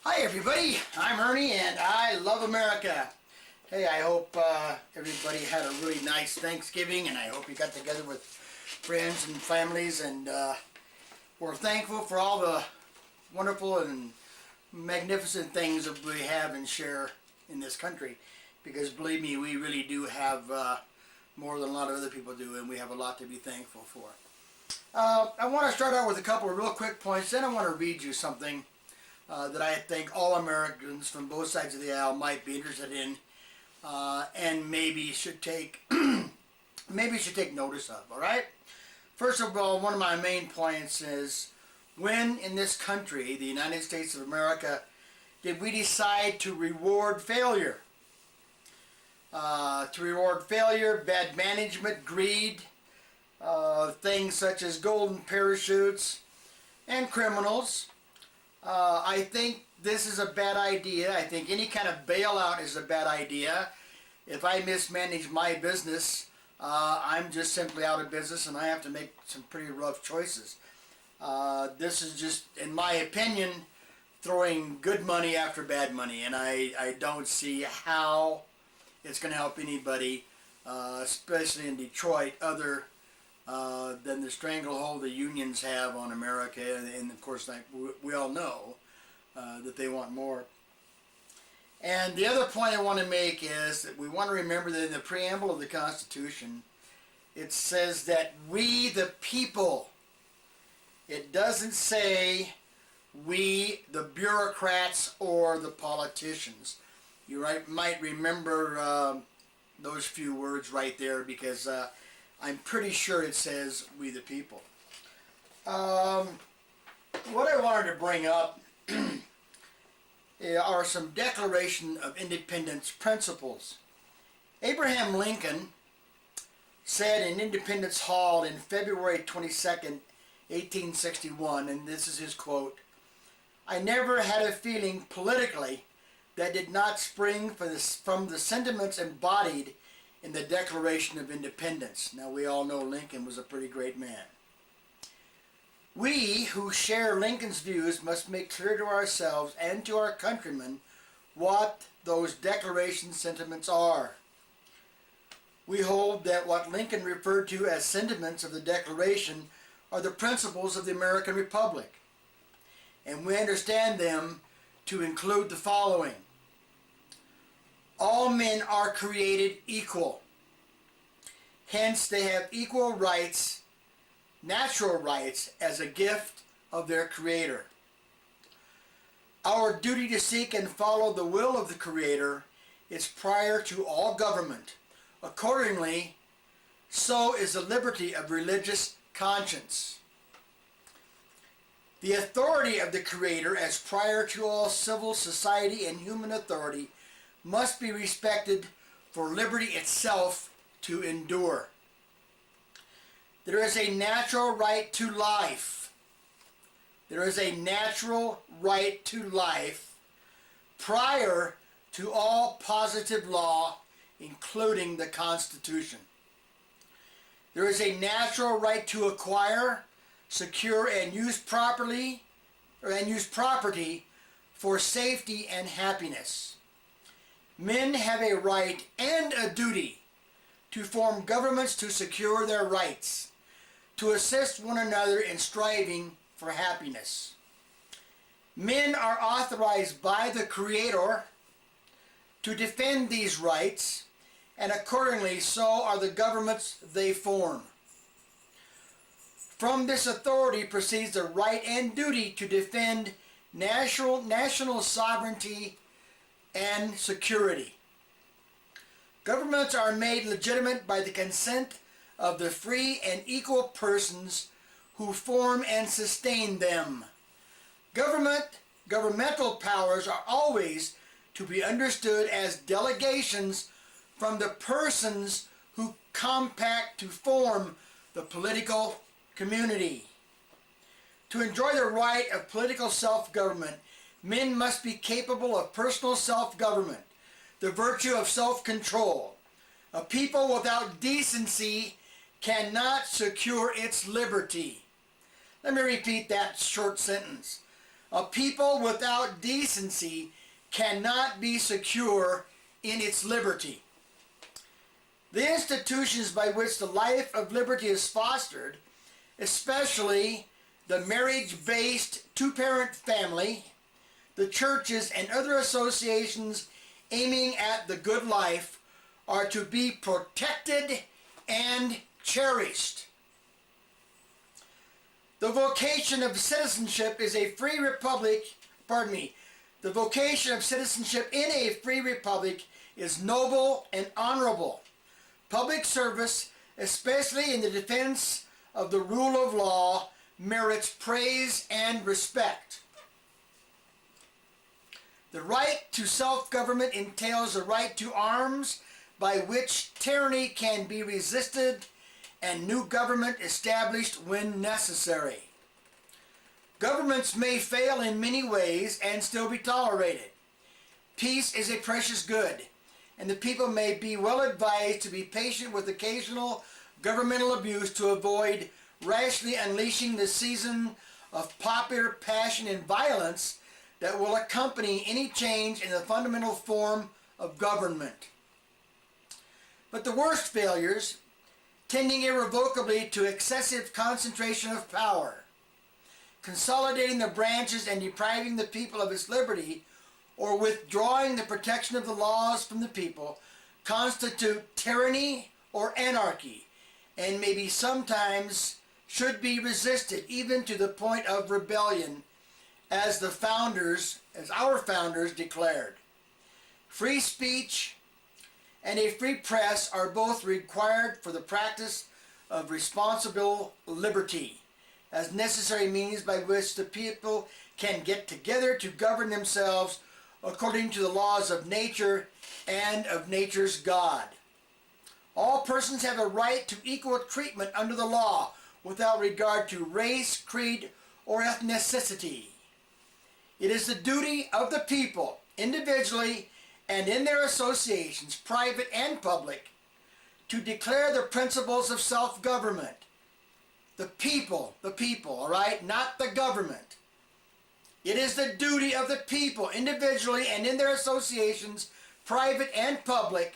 Hi everybody, I'm Ernie and I love America. Hey, I hope everybody had a really nice Thanksgiving, and I hope you got together with friends and families, and we're thankful for all the wonderful and magnificent things that we have and share in this country, because believe me, we really do have more than a lot of other people do, and we have a lot to be thankful for. I want to start out with a couple of real quick points, then I want to read you something that I think all Americans from both sides of the aisle might be interested in, and maybe should take notice of. All right. First of all, one of my main points is, when in this country, the United States of America, did we decide to reward failure? Bad management, greed, things such as golden parachutes, and criminals. I think this is a bad idea. I think any kind of bailout is a bad idea. If I mismanage my business, I'm just simply out of business and I have to make some pretty rough choices. This is just, in my opinion, throwing good money after bad money, and I don't see how it's going to help anybody, especially in Detroit, other than the stranglehold the unions have on America, and of course, like we all know, that they want more. And the other point I want to make is that we want to remember that in the preamble of the Constitution, it says that we the people. It doesn't say we the bureaucrats or the politicians. You might remember those few words right there, because I'm pretty sure it says we the people. What I wanted to bring up are some Declaration of Independence principles. Abraham Lincoln said in Independence Hall in February 22nd, 1861, and this is his quote, "I never had a feeling politically that did not spring from the sentiments embodied in the Declaration of Independence." Now, we all know Lincoln was a pretty great man. "We who share Lincoln's views must make clear to ourselves and to our countrymen what those Declaration sentiments are. We hold that what Lincoln referred to as sentiments of the Declaration are the principles of the American Republic, and we understand them to include the following: all men are created equal. Hence, they have equal rights, natural rights, as a gift of their Creator. Our duty to seek and follow the will of the Creator is prior to all government. Accordingly, so is the liberty of religious conscience. The authority of the Creator, as prior to all civil society and human authority, must be respected for liberty itself to endure. There is a natural right to life. There is a natural right to life prior to all positive law, including the Constitution. There is a natural right to acquire, secure, and use property for safety and happiness. Men have a right and a duty to form governments to secure their rights, to assist one another in striving for happiness. Men are authorized by the Creator to defend these rights, and accordingly so are the governments they form. From this authority proceeds the right and duty to defend national sovereignty and security. Governments are made legitimate by the consent of the free and equal persons who form and sustain them. Governmental powers are always to be understood as delegations from the persons who compact to form the political community. To enjoy the right of political self-government, men must be capable of personal self-government, the virtue of self-control. A people without decency cannot secure its liberty. Let me repeat that short sentence. A people without decency cannot be secure in its liberty. The institutions by which the life of liberty is fostered, especially the marriage-based two-parent family, the churches, and other associations aiming at the good life, are to be protected and cherished. The vocation of citizenship is a free republic, the vocation of citizenship in a free republic is noble and honorable. Public service, especially in the defense of the rule of law, merits praise and respect. The right to self-government entails the right to arms by which tyranny can be resisted and new government established when necessary. Governments may fail in many ways and still be tolerated. Peace is a precious good, and the people may be well advised to be patient with occasional governmental abuse to avoid rashly unleashing the season of popular passion and violence that will accompany any change in the fundamental form of government. But the worst failures, tending irrevocably to excessive concentration of power, consolidating the branches and depriving the people of its liberty, or withdrawing the protection of the laws from the people, constitute tyranny or anarchy, and maybe sometimes should be resisted even to the point of rebellion, as our founders declared. Free speech and a free press are both required for the practice of responsible liberty, as necessary means by which the people can get together to govern themselves according to the laws of nature and of nature's God. All persons have a right to equal treatment under the law without regard to race, creed, or ethnicity. It is the duty of the people, individually and in their associations, private and public, to declare the principles of self-government. The people, all right, not the government. It is the duty of the people, individually and in their associations, private and public,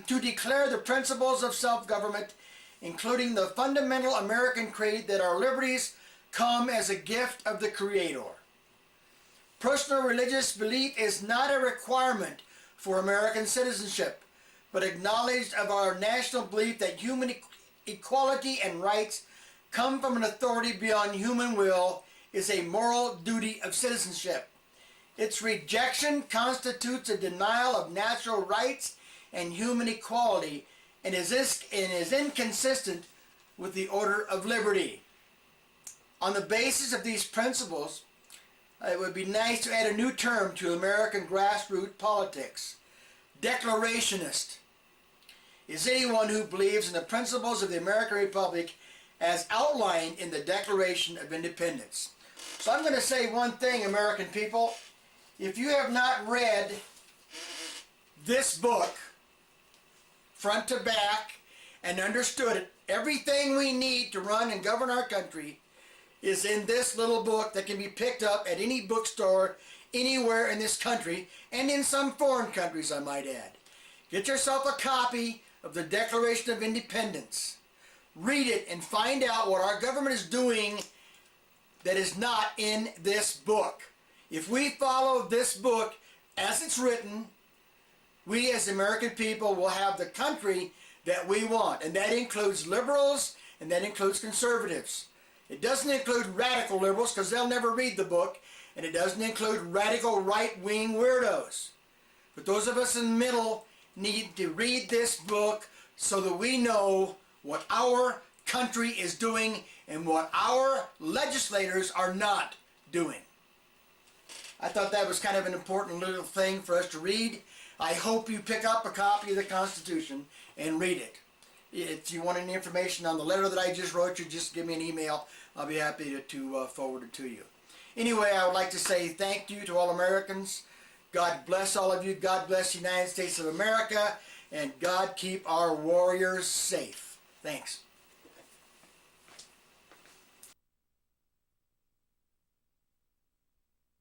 to declare the principles of self-government, including the fundamental American creed that our liberties come as a gift of the Creator. Personal religious belief is not a requirement for American citizenship, but acknowledged of our national belief that human equality and rights come from an authority beyond human will is a moral duty of citizenship. Its rejection constitutes a denial of natural rights and human equality and is inconsistent with the order of liberty. On the basis of these principles, it would be nice to add a new term to American grassroots politics. Declarationist is anyone who believes in the principles of the American Republic as outlined in the Declaration of Independence. So I'm going to say one thing, American people. If you have not read this book, front to back, and understood it, everything we need to run and govern our country is in this little book that can be picked up at any bookstore anywhere in this country, and in some foreign countries, I might add. Get yourself a copy of the Declaration of Independence. Read it and find out what our government is doing that is not in this book. If we follow this book as it's written, we as American people will have the country that we want. And that includes liberals and that includes conservatives. It doesn't include radical liberals because they'll never read the book. And it doesn't include radical right-wing weirdos. But those of us in the middle need to read this book so that we know what our country is doing and what our legislators are not doing. I thought that was kind of an important little thing for us to read. I hope you pick up a copy of the Constitution and read it. If you want any information on the letter that I just wrote you, just give me an email. I'll be happy to forward it to you. Anyway, I would like to say thank you to all Americans. God bless all of you. God bless the United States of America. And God keep our warriors safe. Thanks.